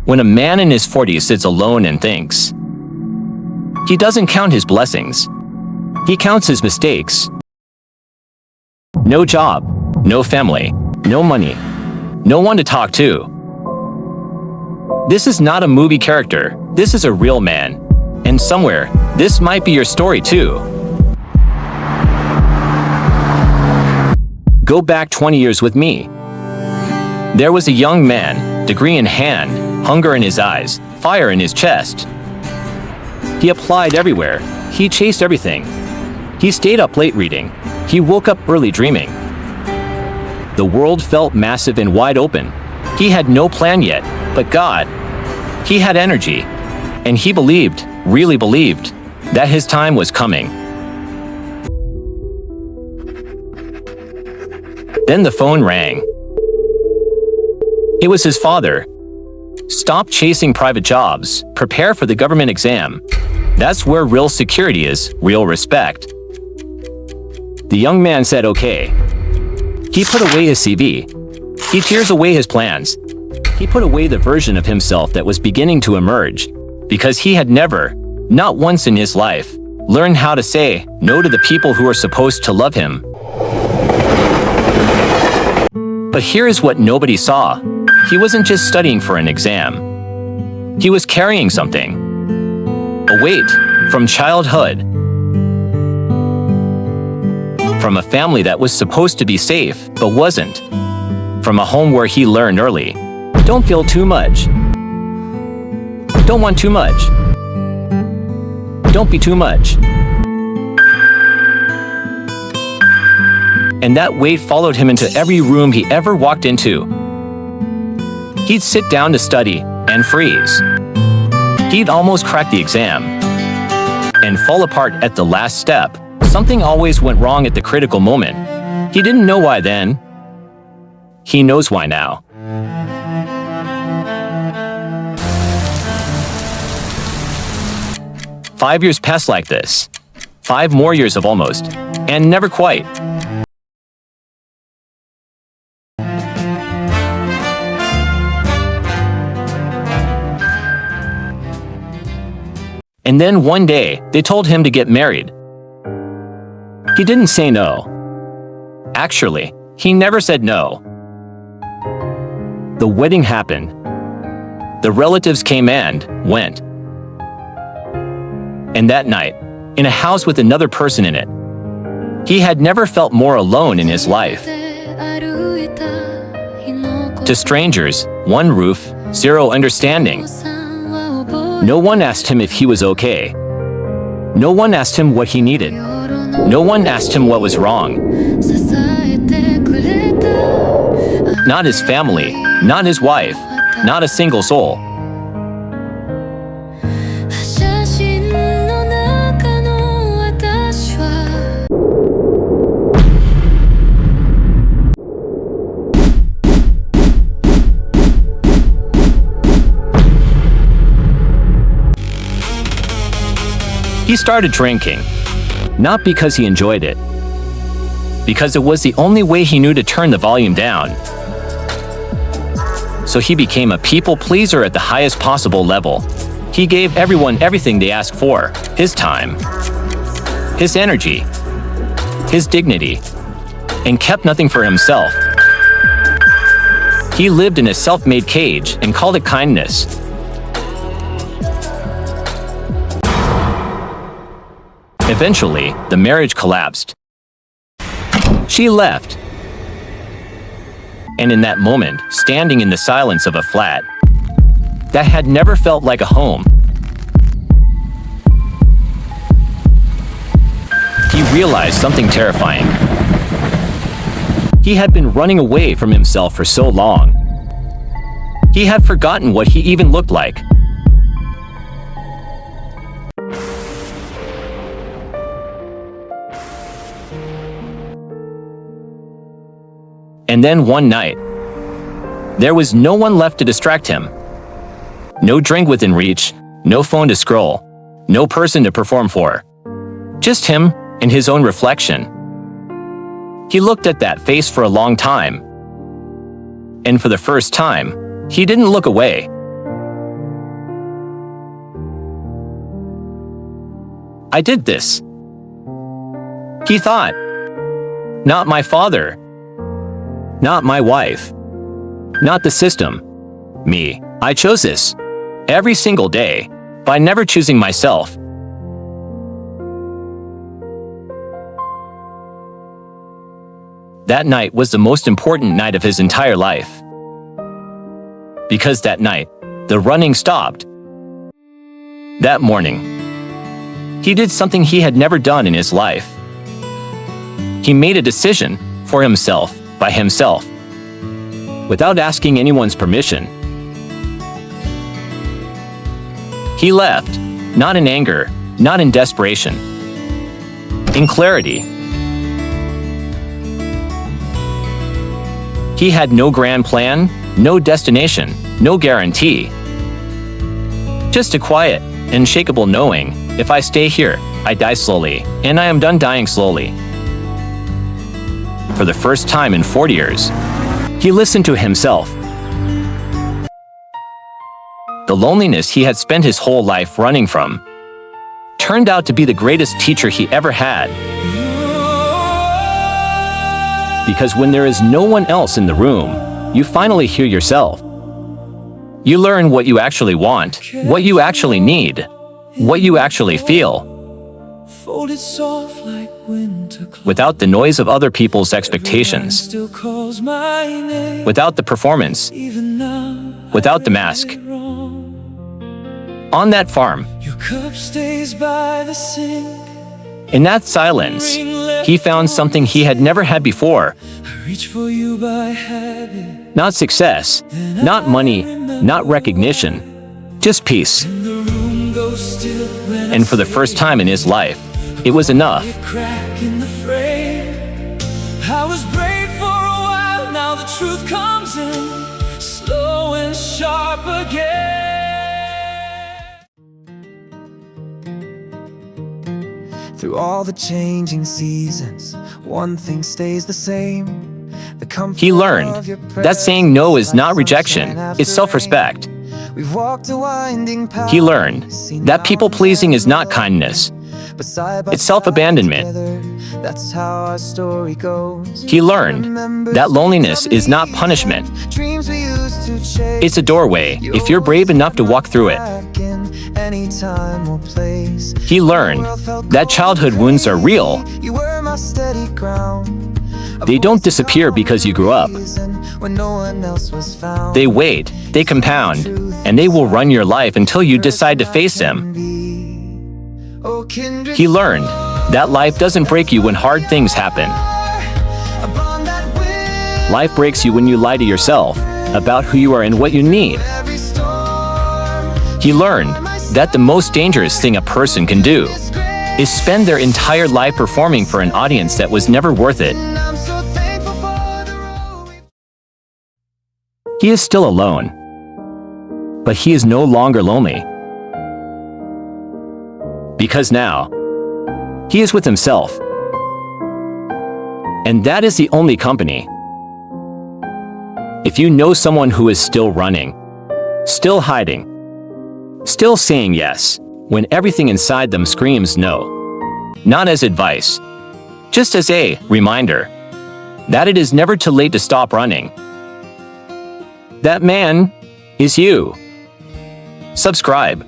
when a man in his 40s sits alone and thinks. He doesn't count his blessings. He counts his mistakes. No job, no family, no money, no one to talk to. This is not a movie character. This is a real man. And somewhere, this might be your story too. Go back 20 years with me. There was a young man, degree in hand, hunger in his eyes, fire in his chest. He applied everywhere. He chased everything. He stayed up late reading. He woke up early dreaming. The world felt massive and wide open. He had no plan yet, but God. He had energy. And he believed, really believed, that his time was coming. Then the phone rang. It was his father. Stop chasing private jobs. Prepare for the government exam. That's where real security is, real respect. The young man said okay. He put away his CV. He tears away his plans. He put away the version of himself that was beginning to emerge, because he had never, not once in his life, learned how to say no to the people who were supposed to love him. But here is what nobody saw. He wasn't just studying for an exam. He was carrying something. A weight from childhood. From a family that was supposed to be safe, but wasn't. From a home where he learned early. Don't feel too much. Don't want too much. Don't be too much. And that weight followed him into every room he ever walked into. He'd sit down to study and freeze. He'd almost crack the exam and fall apart at the last step. Something always went wrong at the critical moment. He didn't know why then. He knows why now. Five years passed like this. 5 more years of almost, and never quite. And then one day, they told him to get married. He didn't say no. Actually, he never said no. The wedding happened. The relatives came and went. And that night, in a house with another person in it, he had never felt more alone in his life. To strangers, one roof, zero understanding. No one asked him if he was okay. No one asked him what he needed. No one asked him what was wrong. Not his family, not his wife, not a single soul. He started drinking, not because he enjoyed it, because it was the only way he knew to turn the volume down. So he became a people pleaser at the highest possible level. He gave everyone everything they asked for: his time, his energy, his dignity, and kept nothing for himself. He lived in a self-made cage and called it kindness. Eventually, the marriage collapsed. She left. And in that moment, standing in the silence of a flat that had never felt like a home, he realized something terrifying. He had been running away from himself for so long. He had forgotten what he even looked like. And then one night, there was no one left to distract him. No drink within reach, no phone to scroll, no person to perform for. Just him and his own reflection. He looked at that face for a long time. And for the first time, he didn't look away. I did this. He thought, not my father, not my wife, not the system, me. I chose this every single day by never choosing myself. That night was the most important night of his entire life. Because that night, the running stopped. That morning, he did something he had never done in his life. He made a decision for himself, by himself, without asking anyone's permission. He left, not in anger, not in desperation, in clarity. He had no grand plan, no destination, no guarantee. Just a quiet, unshakable knowing, if I stay here, I die slowly, and I am done dying slowly. For the first time in 40 years, he listened to himself. The loneliness he had spent his whole life running from turned out to be the greatest teacher he ever had. Because when there is no one else in the room, you finally hear yourself. You learn what you actually want, what you actually need, what you actually feel. Without the noise of other people's expectations, without the performance, without the mask. On that farm, in that silence, he found something he had never had before. Not success, not money, not recognition, just peace. And for the first time in his life, it was enough. I was brave for a while, now the truth comes in, slow and sharp again. Through all the changing seasons, one thing stays the same. He learned that saying no is not rejection, it's self-respect. He learned that people-pleasing is not kindness, it's self-abandonment. He learned that loneliness is not punishment. It's a doorway if you're brave enough to walk through it. He learned that childhood wounds are real. They don't disappear because you grew up. They wait, they compound, and they will run your life until you decide to face them. He learned that life doesn't break you when hard things happen. Life breaks you when you lie to yourself about who you are and what you need. He learned that the most dangerous thing a person can do is spend their entire life performing for an audience that was never worth it. He is still alone, but he is no longer lonely. Because now, he is with himself. And that is the only company. If you know someone who is still running, still hiding, still saying yes, when everything inside them screams no, not as advice, just as a reminder that it is never too late to stop running, that man is you. Subscribe.